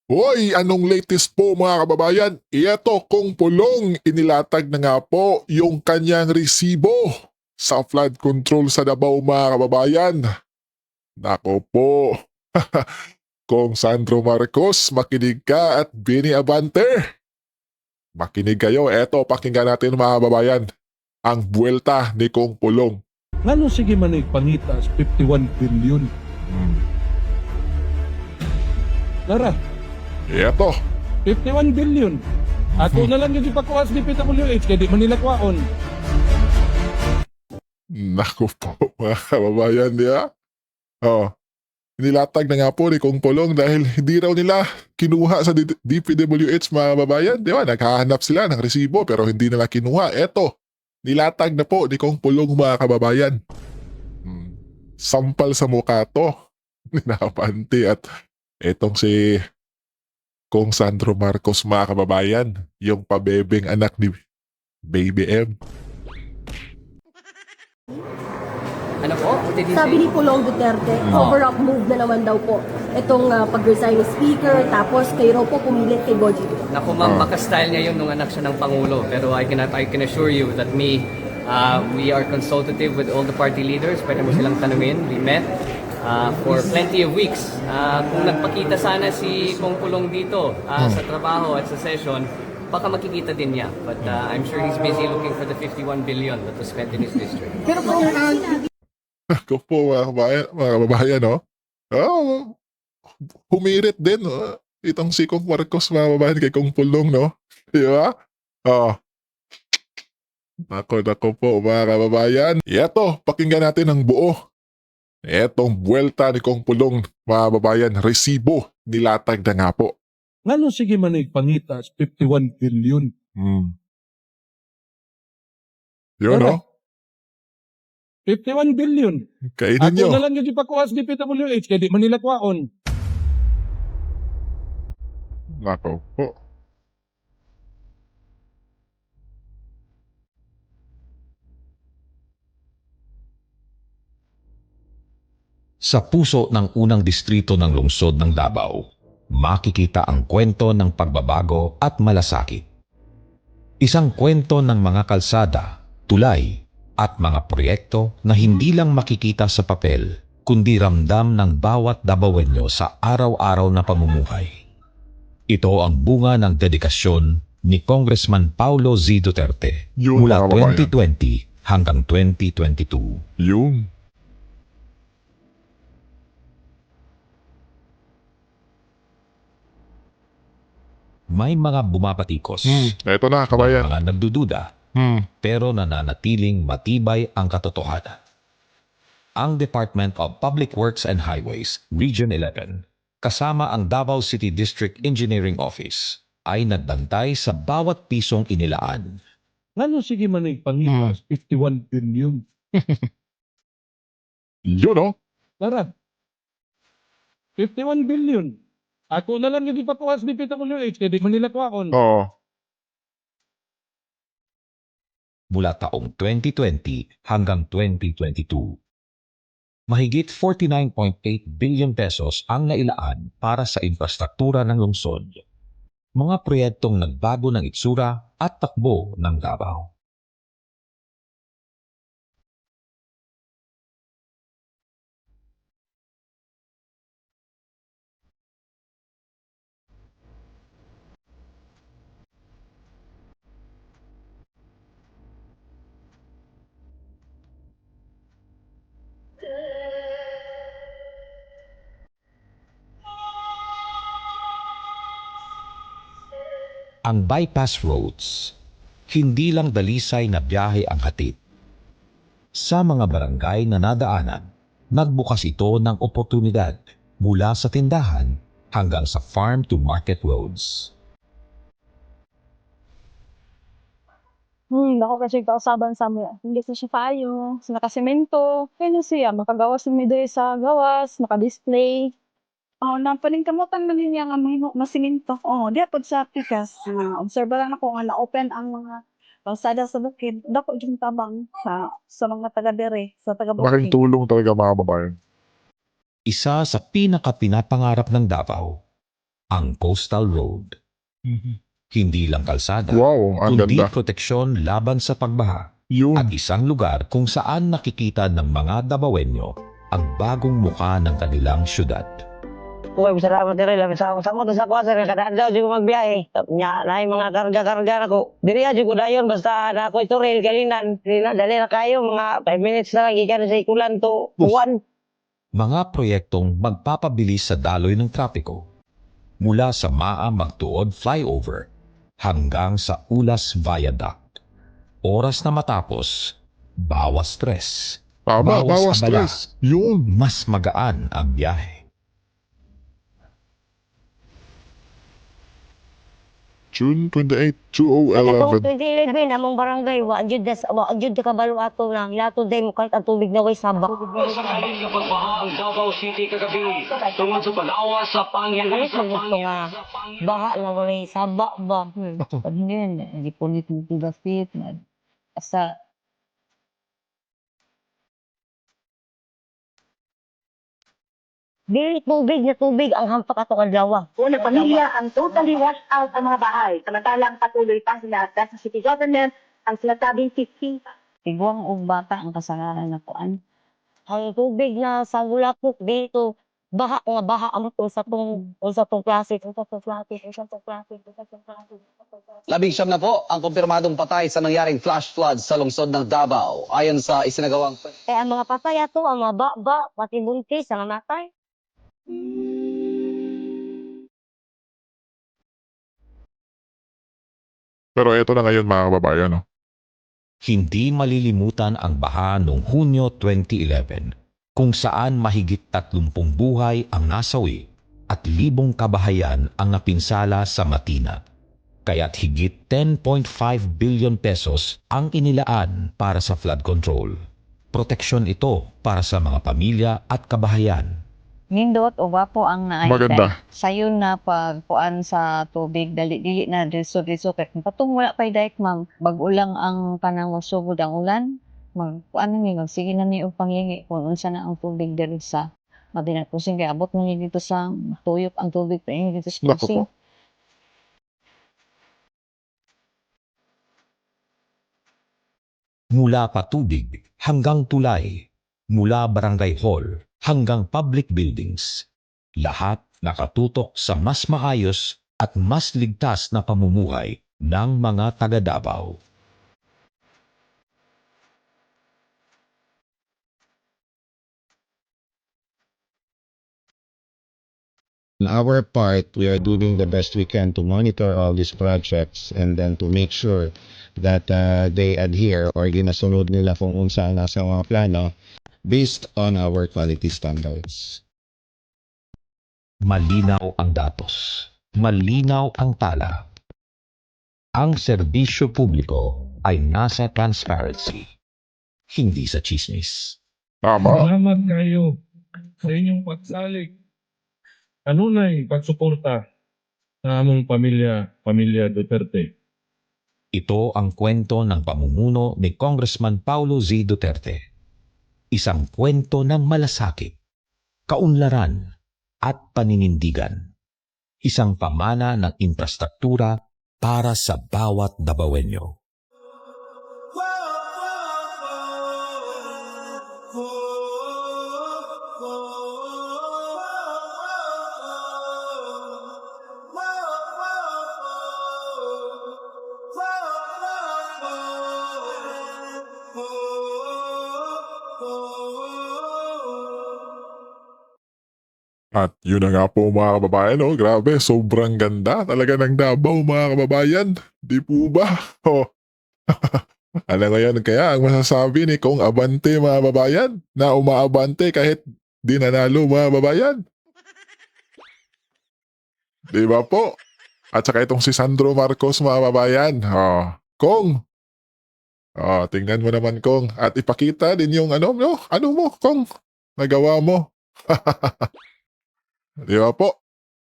Hoy, anong latest po mga kababayan? Ito kung pulong inilatag na nga po yung kanyang resibo sa flood control sa Davao mga kababayan. Nako po, kung Sandro Marcos, makinig ka at Bini Abante. Makinig kayo, eto pakinggan natin mga kababayan. Ang buwelta ni Kong Pulong. Ngano sige man ay pangitas 51 billion. Lara, Eto, 51 billion. Ato na lang yung ipakuha sa DPWH kaya di man nila kwaon. nako po mga kababayan niya. Oh, nilatag na nga po ni Kong Pulong dahil hindi raw nila kinuha sa DPWH mga kababayan. Di ba? Naghahanap sila ng resibo pero hindi nila kinuha. Eto, nilatag na po ni Kong Pulong mga kababayan. Sampal sa mukha to. Ninapante at etong si Kong Sandro Marcos mga kababayan. Yung pabebeng anak ni Baby M. Ano po? What did you Sabi say? ni Pulong Duterte, cover-up move na naman daw po itong pag-resign ni Speaker, tapos kayo raw po pumilit kay Boji. Naku ma'am, baka-style niya yun nung anak siya ng Pangulo. Pero I can assure you that we are consultative with all the party leaders. Pwede mo silang tanungin. We met for plenty of weeks. Kung nagpakita sana si Kong Pulong dito sa trabaho at sa session, baka makikita din niya. But I'm sure he's busy looking for the 51 billion that was spent in his district. Pero po, Ako po mga kababayan, no? Oh, humirit din, no? Itong si Kong Marcos mga kababayan kay Kong Pulong, no? Di ba? Oh. Nako po mga kababayan. Ito, pakinggan natin ang buo. Etong buwelta ni Kong Pulong mga kababayan, resibo nilatag na nga po. Ngano sige man ay pangitas 51 billion. Yun, no? 51 billion. Kainin Ato nyo. na lang yung ipakuha sa DPWH kaya di man nila kwaon. Nako po. Sa puso ng unang distrito ng lungsod ng Davao, makikita ang kwento ng pagbabago at malasakit. Isang kwento ng mga kalsada, tulay, at mga proyekto na hindi lang makikita sa papel, kundi ramdam ng bawat Davaoenyo sa araw-araw na pamumuhay. Ito ang bunga ng dedikasyon ni Congressman Paulo Z. Duterte Yun, mula mga kababayan. 2020 hanggang 2022. Yung. May mga bumapatikos, Eto na, kabayan. mga nagdududa, pero nananatiling matibay ang katotohanan. Ang Department of Public Works and Highways, Region 11, kasama ang Davao City District Engineering Office, ay nagbantay sa bawat pisong inilaan. Ngano sige man ay pangitas 51 billion. Yun, no? Lara, 51 billion. Ato na lang yung ipakuha sa DPWH kaya di man nila kwaon. Oo. Mula taong 2020 hanggang 2022. Mahigit 49.8 billion pesos ang nailaan para sa infrastruktura ng lungsod. Mga proyektong nagbago ng itsura at takbo ng Davao. Ang bypass roads, hindi lang dalisay na biyahe ang hatid. Sa mga barangay na nadaanan, nagbukas ito ng oportunidad mula sa tindahan hanggang sa farm-to-market roads. Ako kasi kausaban sa mga hindi sa siya payo, sa nakasemento. Kaya siya, makagawas ng miday sa gawas, makadisplay. Napaningkamutan man niya nga masiminto. Di apod sa pikas. Obserba lang ako nga na-open ang mga kalsada sa bukid. Dako yung tabang sa mga taga-dere, sa Malaking taga-bukid. tulong talaga mga kababayan. Isa sa pinaka-pinapangarap ng Davao, ang Coastal Road. Hindi lang kalsada, Wow, ang kundi ganda. proteksyon laban sa pagbaha Yun. at isang lugar kung saan nakikita ng mga Dabawenyo ang bagong muka ng kanilang syudad. Uy, salamat diri lang sa ko sa kadaan daw di ko magbiyahe. Nya na mga karga-karga nako. Diri aja ko dayon basta na ako ito rail kalinan. Dali na kayo mga 5 minutes na gikan sa ikulan to buwan. Mga proyektong magpapabilis sa daloy ng trapiko mula sa Maa Magtuod Flyover hanggang sa Ulas Viaduct. Oras na matapos, bawas stress, Tama, bawas abala, stress. Yun. mas magaan ang biyahe. June 28, Ito 2011. 2011 among barangay wa jud ka kabalo ato lang. Lato day mo kahit ang tubig na way sabak. Sakali ng pagbaha ang Davao City kagabi tungod sa pag-awa sa Ano sa gusto nga baha na way sabak ba? Pag hindi po nito tibapit na asa Dili tubig ang hampak ato kadlaw. Unang pamilya ang totally washed out ang mga bahay. Samantalang patuloy pa sila sa city government ang sinasabing 50. Tiguang og bata ang kasalanan na kuan. Ang tubig na sa Bulakok dito baha nga baha ang sa tong klase. Labing siyam na po ang kumpirmadong patay sa nangyaring flash flood sa lungsod ng Davao. Ayon sa isinagawang Kaya ang mga patay ato, ang mga baba, pati buntis, ang matay. Pero eto na ngayon mga kababayan. No? Hindi malilimutan ang baha noong Hunyo 2011 kung saan mahigit 30 buhay ang nasawi at libong kabahayan ang napinsala sa Matina. Kaya't higit 10.5 billion pesos ang inilaan para sa flood control. Proteksyon ito para sa mga pamilya at kabahayan. Nindot o wapo ang Maganda. sayon na pagkuan sa tubig dili na diso kay patong wala pay daik ma'am bag-ulang ang kanang sugod ang ulan magkuan ni sige na ni og pangingi kung unsa na ang tubig diri sa Mabinat Kusing kay abot mo ni dito sa tuyok ang tubig pa ini dito sa Naku Kusing. po. Mula patubig hanggang tulay, mula barangay hall hanggang public buildings, lahat nakatutok sa mas maayos at mas ligtas na pamumuhay ng mga taga-Davao. On our part, we are doing the best we can to monitor all these projects and then to make sure that they adhere or ginasunod nila kung unsa nasa mga plano based on our quality standards. Malinaw ang datos, malinaw ang tala. Ang serbisyo publiko ay nasa transparency, hindi sa chismis. Tama. Salamat kayo sa inyong pagsalig. Kanunay pagsuporta sa among pamilya Duterte. Ito ang kwento ng pamumuno ni Congressman Paulo Z. Duterte. Isang kwento ng malasakit, kaunlaran at paninindigan. Isang pamana ng infrastruktura para sa bawat Dabawenyo. At yun na nga po mga kababayan, no? Grabe, sobrang ganda talaga ng Davao mga kababayan. Di po ba? Oh. Ano ngayon kaya ang masasabi ni Kong Abante mga kababayan na umaabante kahit di nanalo mga kababayan? Di ba po? At saka itong si Sandro Marcos mga kababayan. Oh. Kong, tingnan mo naman Kong. At ipakita din yung ano mo, Kong, nagawa mo. Di ba po?